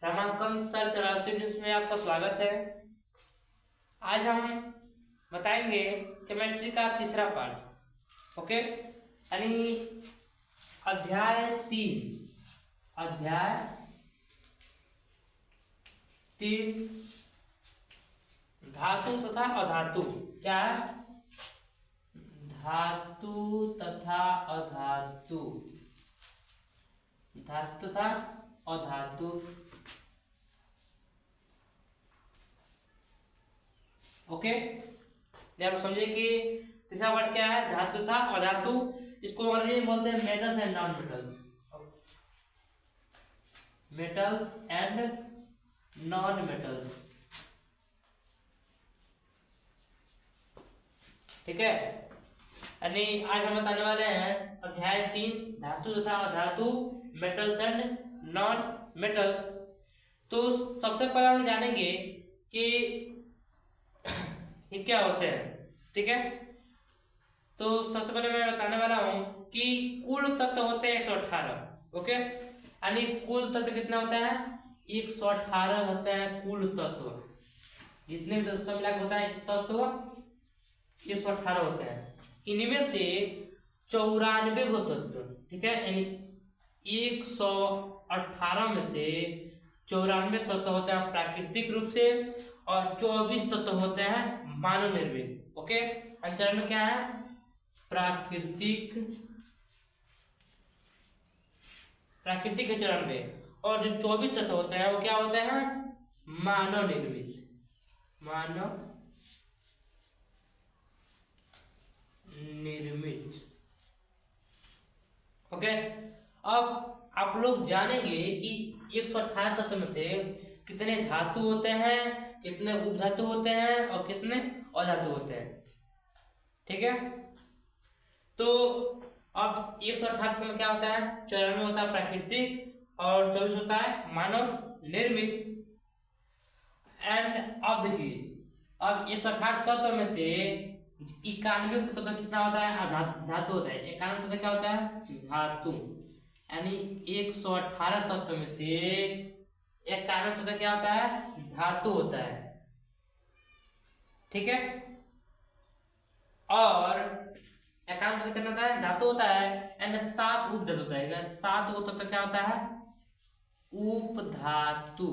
रामांकन sir चौरासी news में आपका स्वागत है। आज हम बताएंगे केमिस्ट्री का तीसरा पार्ट। ओके, यानी अध्याय 3 धातु तथा अधातु। क्या? धातु तथा अधातु। धातु तथा अधातु। ओके, आप समझिए कि तीसरा वर्ड क्या है? धातु तथा अधातु। इसको अंग्रेजी में बोलते हैं metals and non metals. Metals and non metals. ठीक है, यानी आज हम बताने वाले हैं अध्याय 3 धातु तथा अधातु, मेटल्स एंड नॉन मेटल्स। तो सबसे पहले हम जानेंगे कि ये क्या होते हैं। ठीक है, तो सबसे पहले मैं बताने वाला हूं कि कुल तत्व होते हैं 118। ओके, यानी कुल तत्व कितना होता है? 118 होता है कुल तत्व। जितने भी तत्व मिला के होता है तत्व 118 होते हैं। इनमें से 94 गो तत्व, ठीक है, यानी 118 में से 94 तत्व होते हैं प्राकृतिक रूप से और 24 तत्व होते हैं मानव निर्मित। ओके, चरण में क्या है? प्राकृतिक के चरण में। और जो 24 तत्व होते हैं वो क्या होते हैं? मानव निर्मित। ओके, अब आप लोग जानेंगे कि 118 तत्व में से कितने धातु होते हैं, कितने उपधातु होते हैं और कितने अधातु होते हैं। ठीक है, तो अब 118 में क्या होता है? 94 होता है प्राकृतिक और 24 होता है मानव निर्मित। एंड अब देखिए, अब 118 तत्व में से 91 तत्व कितना होता है? धातु होता है। 91 तत्व क्या होता है? धातु। यानी 118 तत्व में से 91 तत्व क्या होता है? धातु होता है। ठीक है, और 91 तत्व कितना होता है? धातु होता है। एंड 7 उपधातु होता है। 7 तत्व क्या होता है? उपधातु।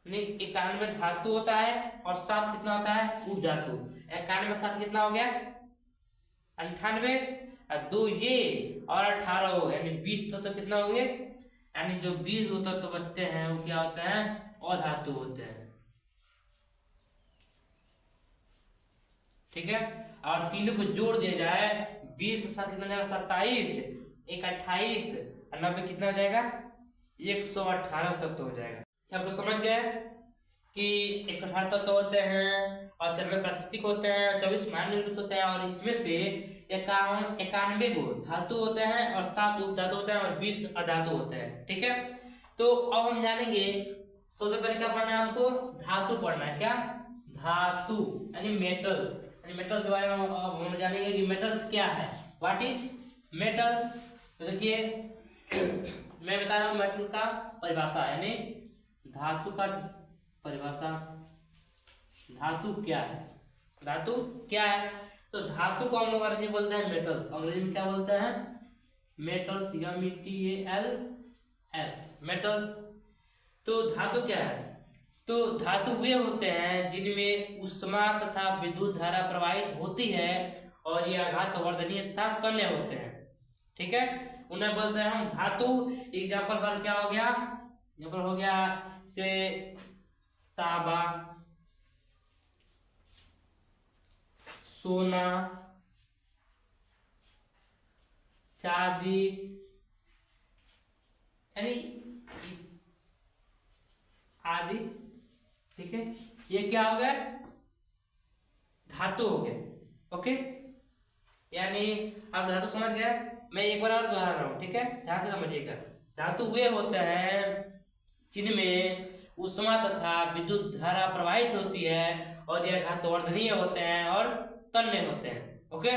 91 धातु होता है और 7 कितना होता है? उपधातु। 91 में 7 कितना हो गया? 98। 2 ये और 18 हो, यानी 20 तत्व कितना होंगे? यानी जो 20 तत्व बचते हैं वो क्या होते हैं? अधातु होते हैं। ठीक है, और तीनों को जोड़ दिया जाए, 20 के साथ कितना हो जाएगा? 27, 1 28 और 90 कितना हो जाएगा? 118 तत्व हो जाएगा। आप लोग समझ गए कि 118 तत्व होते हैं और 94 प्राकृतिक होते हैं, 24 मानव निर्मित होते हैं और इसमें से 91 गो धातु होते हैं और 7 उपधातु होते हैं और 20 अधातु होते हैं। ठीक है, तो अब हम जानेंगे, सबसे पहले क्या पढ़ना है हमको? धातु पढ़ना है। क्या? धातु यानी मेटल्स। यानी मेटल्स के बारे में अब हम जानेंगे कि मेटल्स क्या है। What is metals? तो देखिए मैं बता रहा हूँ मेटल का परिभाषा, यानी धातु का परिभाषा। धातु क्या है? धातु क्या है? तो धातु को हम लोग अंग्रेजी में बोलते हैं मेटल्स। अंग्रेजी में क्या बोलते हैं? Metals, METALS, metals. तो धातु क्या है? तो धातु वे होते हैं जिनमें ऊष्मा तथा विद्युत धारा प्रवाहित होती है और ये आघात वर्धनीय तथा तन्य होते हैं। ठीक है, उन्हें बोलते हैं हम धातु। एग्जाम्पल पर क्या हो गया? एग्जाम्पल हो गया से तांबा, सोना, चांदी, यानी आदि। ठीक है, ये क्या हो गए? धातु हो गए। ओके, यानी आप धातु समझ गए। मैं एक बार और दोहरा रहा हूं, ठीक है, ध्यान से समझिएगा। धातु वे होते हैं जिनमें ऊष्मा तथा विद्युत धारा प्रवाहित होती है और यह धातुवर्धनीय होते हैं और तन्य होते हैं। ओके,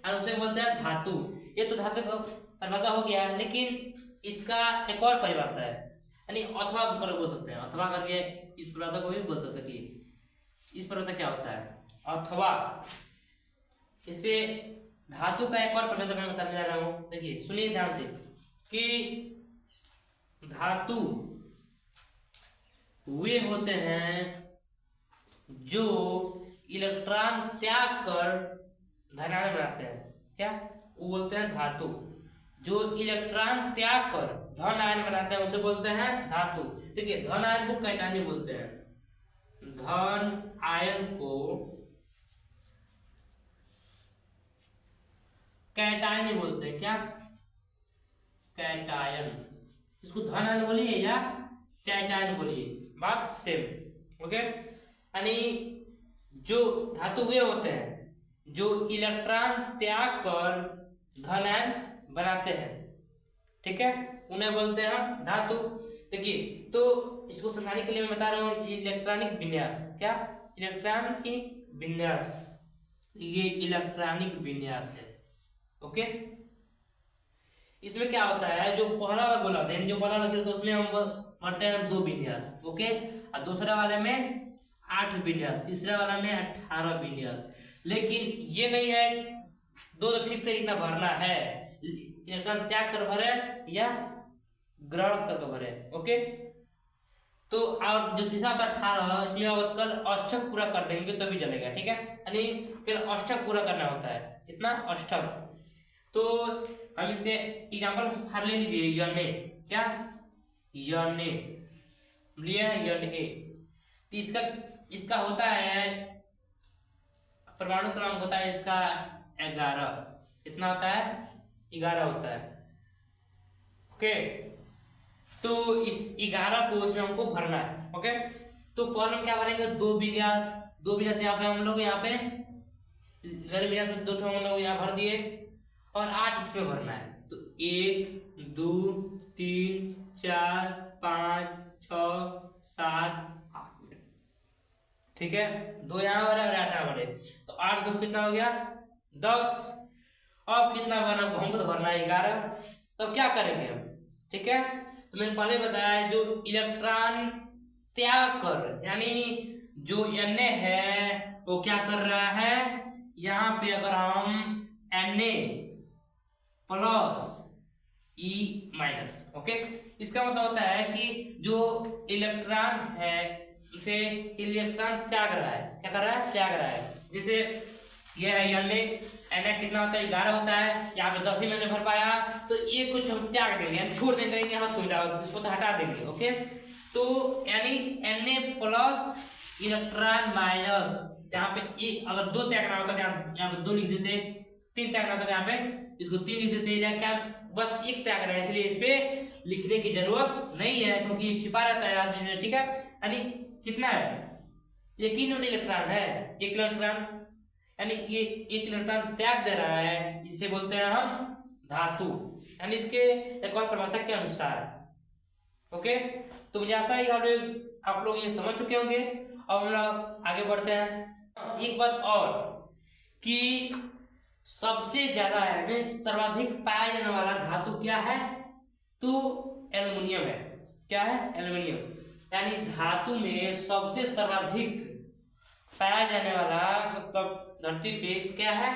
और उसे बोलते हैं धातु। ये तो धातु का परिभाषा हो गया, लेकिन इसका एक और परिभाषा है, यानी अथवा कर बोल सकते हैं, अथवा करके इस परिभाषा को भी बोल सकते हैं कि इस परिभाषा क्या होता है, अथवा। इससे धातु का एक और परिभाषा मैं बताने जा रहा हूं, देखिए सुनिए ध्यान से कि धातु वे होते हैं जो इलेक्ट्रॉन त्याग कर धनायन बनाते हैं। क्या वो बोलते हैं, धातु जो इलेक्ट्रॉन त्याग कर धन आयन बनाते हैं उसे बोलते हैं धातु। देखिए धन आयन को कैटायन बोलते हैं, धन आयन को कैटायन बोलते हैं। क्या, कैटायन। इसको धन आयन बोलिए या कैटायन बोलिए, बात सेम। ओके, यानी जो धातु वे होते हैं जो इलेक्ट्रॉन त्याग कर धन आयन बनाते हैं, ठीक है, उन्हें बोलते हैं हम धातु। देखिए तो इसको समझाने के लिए मैं बता रहा हूँ इलेक्ट्रॉनिक विन्यास। क्या, इलेक्ट्रॉनिक विन्यास, ये इलेक्ट्रॉनिक विन्यास है। ओके, इसमें क्या होता है, जो पहला वाला गोला है, जो पहला वाला तो उसमें हम भरते हैं 2 विन्यास। ओके, और दूसरा वाले में 8 विन्यास, तीसरा वाला में 18 विन्यास। लेकिन ये नहीं है 2 तो फिक्स है इतना भरना है, इलेक्ट्रॉन त्याग कर भरे या ग्रहण कर भरे। ओके, तो और जो तीसरा होता है 18, इसमें अगर कल अष्टक पूरा कर देंगे तो भी चलेगा। ठीक है, यानी कल अष्टक पूरा करना होता है, कितना, अष्टक। तो हम इसके एग्जाम्पल हर ले लीजिए, यने। क्या, यने लिया है, यने। तो इसका होता है परमाणु क्रमांक होता है इसका 11। कितना होता है, 11 होता है। ओके, तो इस 11 को इसमें हमको भरना है। ओके, तो पहले हम क्या भरेंगे, 2 विन्यास। 2 विन्यास यहाँ पे हम लोग यहाँ पे विन्यास में 2 हम लोग यहाँ भर दिए और 8 इसमें भरना है। तो 1 2 3 4 5 6 7 8, ठीक है, 2 यहाँ भरे और 8 यहाँ भरे, तो 8 2 कितना हो गया, 10। अब कितना भरना हमको, तो भरना है 11। तो क्या करेंगे हम, ठीक है, तो मैंने पहले बताया जो इलेक्ट्रॉन त्याग कर, यानी जो Na है वो क्या कर रहा है, यहाँ पे अगर हम Na plus E minus, okay, इसका मतलब होता है कि जो इलेक्ट्रॉन है उसे इलेक्ट्रॉन त्याग रहा है। क्या कर रहा है, त्याग रहा है। जैसे ये है Na कितना होता है, 11 होता है, यहाँ पे 10 ही मैंने भर पाया, तो ये कुछ हम त्याग देंगे, यानी छोड़ देंगे, यहाँ तो इसको तो हटा देंगे। ओके, तो यानी Na प्लस इलेक्ट्रॉन माइनस, यहाँ पे अगर 2 त्यागना होता है यहाँ पे 2 लिख देते, 3 त्यागना होता है यहाँ पे इसको 3 लिख देते, या क्या बस 1 त्याग रहा है, इसलिए इस पे लिखने की जरूरत नहीं है क्योंकि ये छिपा रहता है। ठीक है, यानी कितना है, ये कितने इलेक्ट्रॉन है, 1 इलेक्ट्रॉन, यानी ये 1 इलेक्ट्रॉन त्याग दे रहा है, जिसे बोलते हैं हम धातु, यानी इसके एक और परिभाषा के अनुसार। ओके, तो मुझे आशा है आप लोग ये समझ चुके होंगे। अब हम लोग आगे बढ़ते हैं। एक बात और कि सबसे ज्यादा यानी सर्वाधिक पाया जाने वाला धातु क्या है, तो एल्युमिनियम है। क्या है, एल्युमिनियम, यानी धातु में सबसे सर्वाधिक पाया जाने वाला मतलब धरती पे क्या है,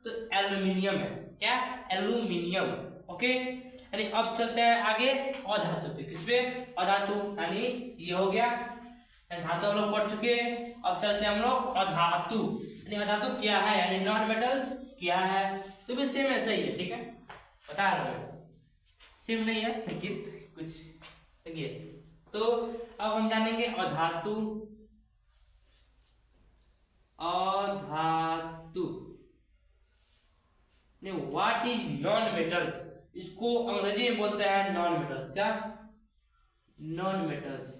तो एल्युमिनियम है। क्या, एल्युमिनियम। ओके, यानी अब चलते हैं आगे अधातु पे। किस पे, अधातु, यानी ये हो गया धातु हम लोग पढ़ चुके हैं। अब चलते हैं हम लोग अधातु, यानी अधातु क्या है, यानी नॉन मेटल्स क्या है, तो भी सेम ऐसा ही है। ठीक है, बता रहा हूँ, सेम नहीं है लेकिन कुछ देखिए। तो अब हम जानेंगे अधातु। अधातु व्हाट इज नॉन मेटल्स, इसको अंग्रेजी में बोलते हैं नॉन मेटल्स। क्या, non metals,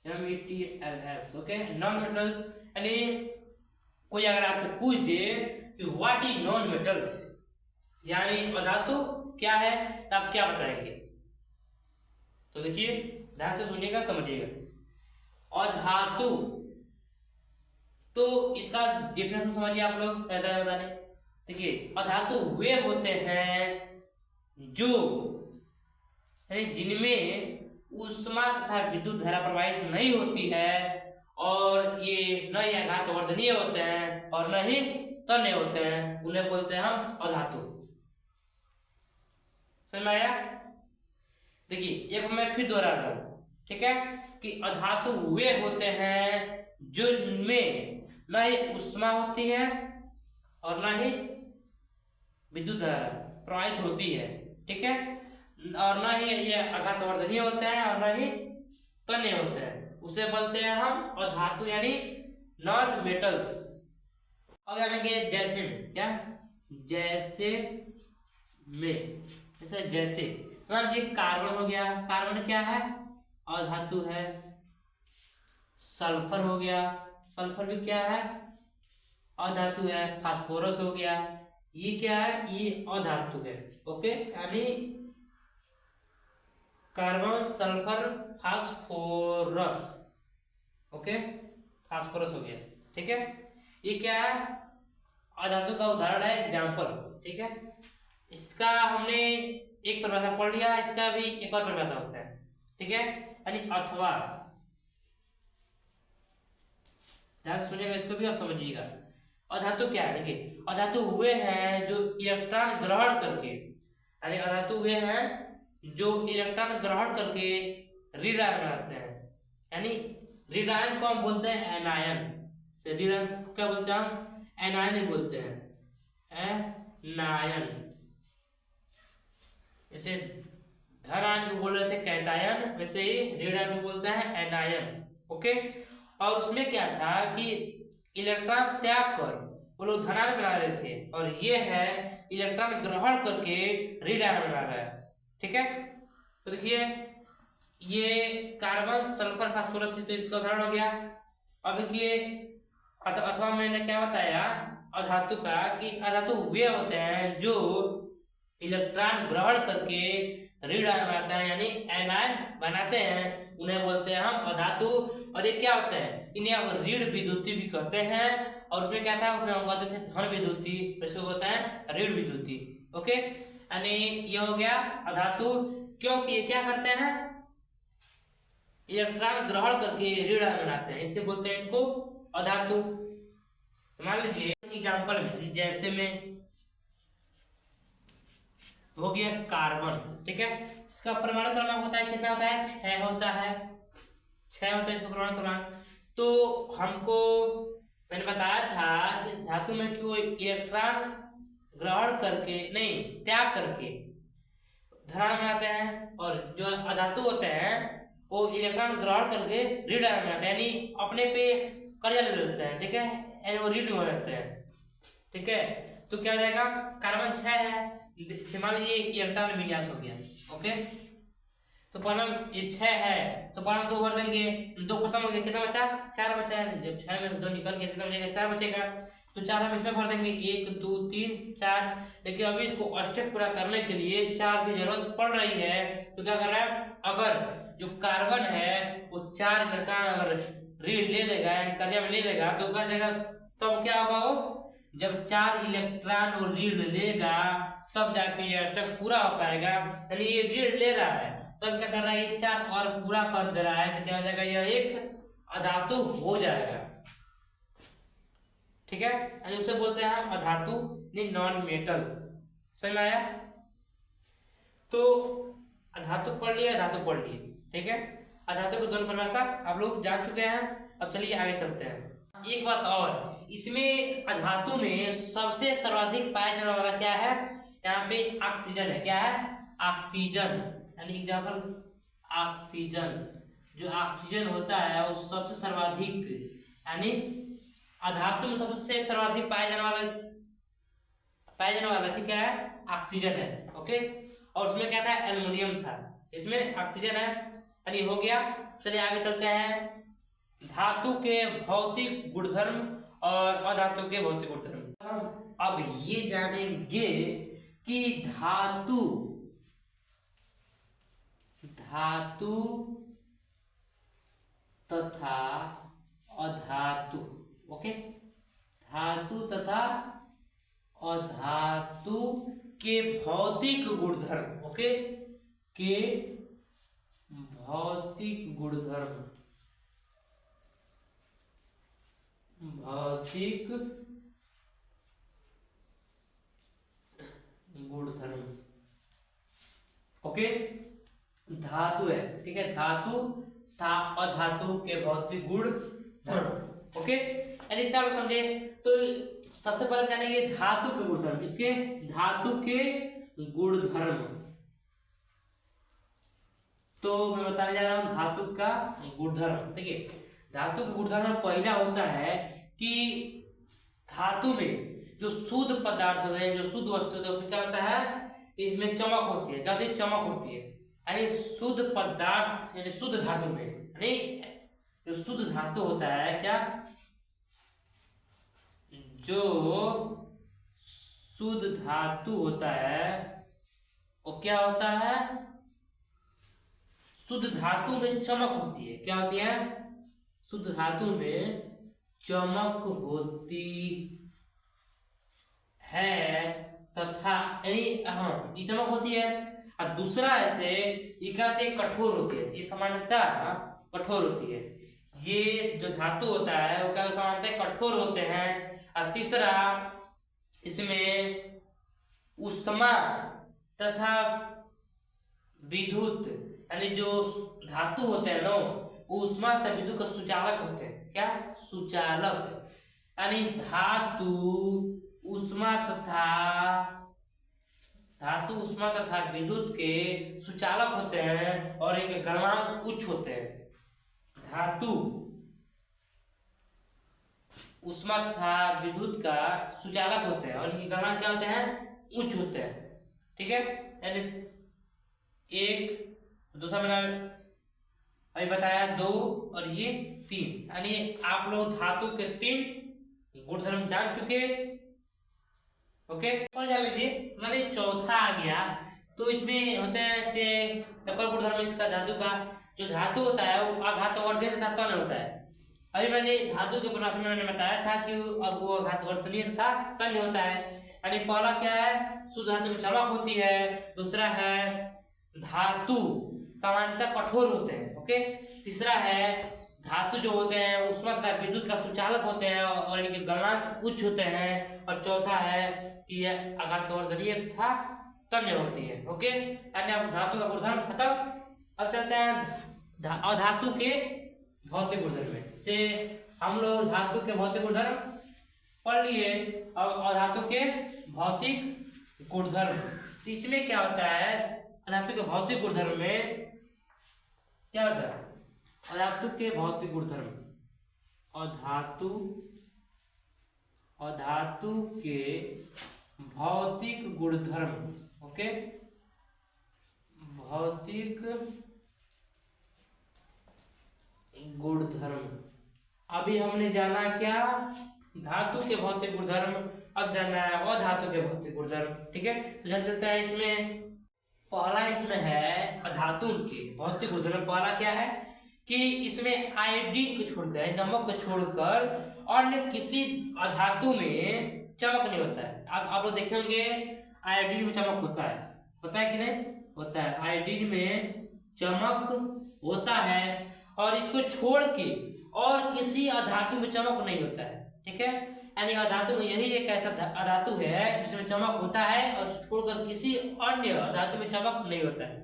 METLS। Okay, non metals, यानी कोई अगर आपसे पूछ दे कि व्हाट इज नॉन मेटल्स, यानी अधातु क्या है, तो आप क्या बताएंगे, तो देखिए ध्यान से सुनिएगा, समझिएगा। अधातु, तो इसका डिफिनेशन समझिए आप लोग, बताने। देखिए अधातु वे होते हैं जो यानी जिनमें ऊष्मा तथा विद्युत धारा प्रवाहित नहीं होती है और ये न ही आघातवर्धनीय होते हैं और न ही तन्य होते हैं, उन्हें बोलते हैं हम अधातु। समझ में आया? देखिए एक मैं फिर दोहरा रहा हूं, ठीक है, कि अधातु वे होते हैं जिनमें न ही ऊष्मा होती है और न ही विद्युत धारा प्रवाहित होती है, ठीक है, और न ही ये आघातवर्धनीय होते हैं और न ही तन्य होते हैं, उसे बोलते हैं हम अधातु यानी नॉन मेटल्स। अब जानेंगे जैसे में, क्या जैसे में, जैसे मान लीजिए कार्बन हो गया, कार्बन क्या है? अधातु है। सल्फर हो गया, सल्फर भी क्या है? अधातु है। फास्फोरस हो गया, ये क्या है? ये अधातु है। ओके, यानी carbon, sulphur, phosphorus. Okay, phosphorus हो गया, ठीक है। ये क्या है? अधातु का उदाहरण है, एग्जाम्पल, ठीक है। इसका हमने एक परिभाषा पढ़ लिया, इसका भी एक और परिभाषा होता है, ठीक है, यानी अथवा। ध्यान सुनिएगा इसको भी और समझिएगा। अधातु क्या है? देखिए, अधातु वे हैं जो इलेक्ट्रॉन ग्रहण करके, यानी अधातु वे हैं जो इलेक्ट्रॉन ग्रहण करके ऋणायन बनाते हैं। यानी ऋणायन को हम बोलते हैं एनायन से। ऋणायन क्या बोलते हैं हम? एनायन ही बोलते हैं, एनायन। जैसे धन आयन को बोल रहे थे कैटायन, वैसे ही ऋण आयन को बोलते हैं एनायन। ओके, और उसमें क्या था कि इलेक्ट्रॉन त्याग कर वो लोग धनायन बना रहे थे, और ये है इलेक्ट्रॉन ग्रहण करके ऋण आयन बना रहा है, ठीक है। तो देखिए, ये कार्बन, सल्फर, फास्फोरस, तो इसका उदाहरण हो गया। अब देखिए, अथवा मैंने क्या बताया अधातु का, कि अधातु वे होते हैं जो इलेक्ट्रॉन ग्रहण करके ऋण आयन बनाते हैं, यानी एनायन बनाते हैं, उन्हें बोलते हैं हम अधातु। और ये क्या होते हैं? इन्हें ऋण विद्युति भी कहते हैं, और उसमें क्या था? उसमें हम कहते थे धन विद्युति, इसको बोलते हैं ऋण विद्युति। ओके, यानी ये हो गया अधातु, क्योंकि ये क्या करते हैं? इलेक्ट्रॉन ग्रहण करके ऋण आयन बनाते हैं, इसलिए बोलते हैं इनको अधातु। मान लीजिए एग्जाम्पल में, जैसे में हो गया कार्बन, ठीक है, इसका परमाणु क्रमांक होता है कितना होता है? 6 होता है, 6 होता है इसका परमाणु क्रमांक। तो हमको मैंने बताया था कि धातु में क्यों इलेक्ट्रॉन ग्रहण करके नहीं त्याग करके धनायन बनाते हैं, और जो अधातु होते हैं वो इलेक्ट्रॉन ग्रहण करके ऋण आयन बनाते हैं, यानी अपने पे कर्जा ले लेते हैं, ठीक है, यानी वो ऋण हो जाते हैं, ठीक है। तो क्या हो जाएगा? कार्बन 6 है, मान लीजिए इलेक्ट्रॉन विन्यास हो गया। ओके, तो परमाणु ये 6 है, तो परमाणु 2 भर देंगे, 2 खत्म हो गया, कितना बचा? 4 बचा है। जब 6 में से 2 निकल गया, कितना बचेगा? 4 बचेगा। तो 4 हम इसमें भर देंगे, 1 2 3 4। लेकिन अभी इसको अष्टक पूरा करने के लिए 4 की जरूरत पड़ रही है, तो क्या कर रहा है? अगर जो कार्बन है वो 4 इलेक्ट्रॉन अगर ऋण ले लेगा, यानी कर्जा में ले लेगा, तो क्या जाएगा? तब क्या होगा? वो जब 4 इलेक्ट्रॉन वो ऋण लेगा तब जाके ये अष्टक पूरा हो पाएगा। यानी ये ऋण ले रहा है, तब क्या कर रहा है? ये 4 और पूरा कर दे रहा है, तो क्या हो जाएगा? यह एक अधातु हो जाएगा, ठीक है। यानी उसे बोलते हैं हम अधातु, नॉन मेटल्स। समझ में आया? तो अधातु पढ़ लिए, धातु पढ़ लिए, ठीक है। अधातु को दोनों परिभाषा आप लोग जान चुके हैं। अब चलिए आगे चलते हैं। एक बात और, इसमें अधातु में सबसे सर्वाधिक पाया जाने वाला क्या है? यहाँ पे ऑक्सीजन है। क्या है? ऑक्सीजन, यानी एग्जाम्पल ऑक्सीजन। जो ऑक्सीजन होता है वो सबसे सर्वाधिक, यानी अधातु में सबसे सर्वाधिक पाया जाने वाला क्या है? ऑक्सीजन है। ओके, और उसमें क्या था? एल्युमिनियम था, इसमें ऑक्सीजन है, यानी हो गया। चलिए आगे चलते हैं। धातु के भौतिक गुणधर्म और अधातु के भौतिक गुणधर्म। हम अब ये जानेंगे कि धातु तथा अधातु, ओके, धातु तथा अधातु के भौतिक गुणधर्म, ओके, के भौतिक गुणधर्म, भौतिक गुणधर्म। ओके, धातु है, ठीक है, धातु था अधातु के भौतिक गुण धर्म। ओके, यानी इतना लोग समझे। तो सबसे पहले जानेंगे धातु के गुणधर्म, इसके धातु के गुणधर्म। तो मैं बताने जा रहा हूं धातु का गुणधर्म। देखिए, धातु का गुणधर्म पहला होता है कि धातु में जो शुद्ध पदार्थ होते हैं, जो शुद्ध वस्तु होते हैं, उसमें क्या होता है, इसमें चमक होती है। क्या होती है? चमक होती है। यानी शुद्ध पदार्थ यानी शुद्ध धातु में, यानी जो शुद्ध धातु होता है, क्या, जो शुद्ध धातु होता है वो क्या होता है, शुद्ध धातु में चमक होती है। क्या होती है? शुद्ध धातु में चमक होती है तथा यानी हाँ, ये चमक होती है। और दूसरा ऐसे ये क्या होती है, कठोर होती है। ये सामान्यतः कठोर होती है। ये जो धातु होता है वो क्या सामान्यतः कठोर होते हैं। और तीसरा, इसमें ऊष्मा तथा विद्युत यानी जो धातु होते हैं ना, ऊष्मा तथा विद्युत का सुचालक होते हैं। क्या? सुचालक। यानी धातु ऊष्मा तथा विद्युत के सुचालक होते हैं और इनके गलनांक उच्च होते हैं। धातु ऊष्मा तथा विद्युत का सुचालक होते हैं और इनके गलनांक क्या होते हैं? उच्च होते हैं। ठीक है, यानी एक, दूसरा मैंने अभी बताया 2 और ये 3। यानी आप लोग धातु के 3 गुणधर्म जान चुके। ओके, और जान लीजिए माने चौथा आ गया। तो इसमें होता है से एक और गुणधर्म इसका धातु का, जो धातु होता है वो अघातवर्धनीय तथा तन्य होता है। अभी मैंने धातु के प्रश्न में मैंने बताया था कि अब वो अघातवर्धनीय तथा तन्य होता है। यानी पहला क्या है, शुद्ध धातु में चमक होती है। दूसरा है धातु सामान्यतः कठोर होते हैं। ओके, तीसरा है धातु जो होते हैं ऊष्मा तथा विद्युत का सुचालक होते हैं और इनके गलनांक उच्च होते हैं। और चौथा है कि यह अघातवर्धनीय तथा तन्य होती है। ओके, यानी अब धातु का गुणधर्म खत्म। अब चलते हैं अधातु के भौतिक गुणधर्म में। से हम लोग धातु के भौतिक गुणधर्म पढ़ लिए। अब अधातु के भौतिक गुणधर्म, तो इसमें क्या होता है, अधातु के भौतिक गुणधर्म में क्या होता है, अधातु के भौतिक गुणधर्म, अधातु के भौतिक गुणधर्म। ओके, भौतिक गुणधर्म। अभी हमने जाना क्या, धातु के भौतिक गुणधर्म। अब जाना है अधातु के भौतिक गुणधर्म। ठीक है, तो चलता है इसमें पहला इसमें है अधातु के भौतिक गुणधर्म। पहला क्या है कि इसमें आयोडीन को छोड़कर, नमक को छोड़कर अन्य किसी अधातु में चमक नहीं होता है। अब आप लोग देखे होंगे आयोडीन में चमक होता है कि नहीं होता है? आयोडीन में चमक होता है और इसको छोड़ के और किसी अधातु में चमक नहीं होता है। ठीक है, यानी अधातु में यही एक ऐसा अधातु है जिसमें चमक होता है और छोड़कर किसी अन्य अधातु में चमक नहीं होता है।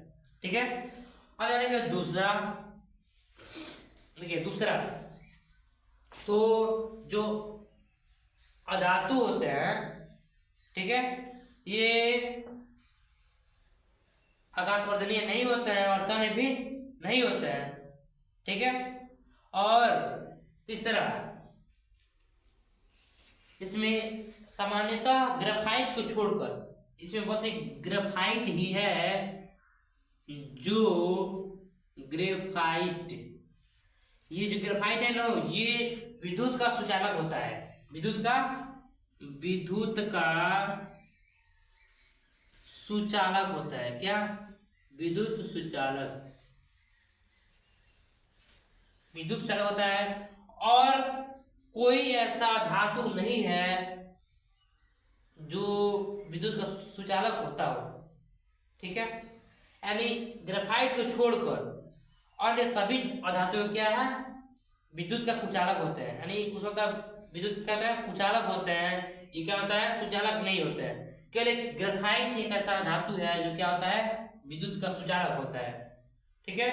ठीक है, अब यानी दूसरा, देखिए दूसरा, तो जो अधातु होते हैं, ठीक है, ये अघातवर्धनीय नहीं होते हैं और तन्य भी नहीं होते हैं। ठीक है, और तीसरा, इसमें सामान्यतः ग्रेफाइट को छोड़कर इसमें बस एक ग्रेफाइट ही है, जो ग्रेफाइट, ये जो ग्रेफाइट है ना, ये विद्युत का सुचालक होता है। विद्युत का सुचालक होता है। क्या? विद्युत सुचालक, विद्युत सुचालक होता है। और कोई ऐसा धातु नहीं है जो विद्युत का सुचालक होता हो। ठीक है, यानी ग्रेफाइट को छोड़कर अन्य सभी अधातु क्या है, विद्युत का कुचालक होते हैं, यानी उस वक्त विद्युत क्या होता है, कुचालक होते हैं। ये क्या होता है, सुचालक नहीं होते हैं। केवल एक ग्रेफाइट एक ऐसा धातु है जो क्या होता है, विद्युत का सुचालक होता है। ठीक है,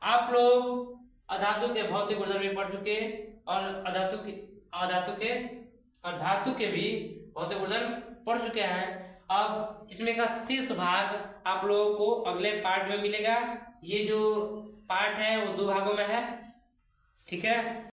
आप लोग अधातु के भौतिक गुणधर्म भी पढ़ चुके और अधातु के और धातु के भी भौतिक गुणधर्म पढ़ चुके हैं। अब इसमें का शेष भाग आप लोगों को अगले पार्ट में मिलेगा। ये जो पार्ट है वो 2 भागों में है। ठीक है।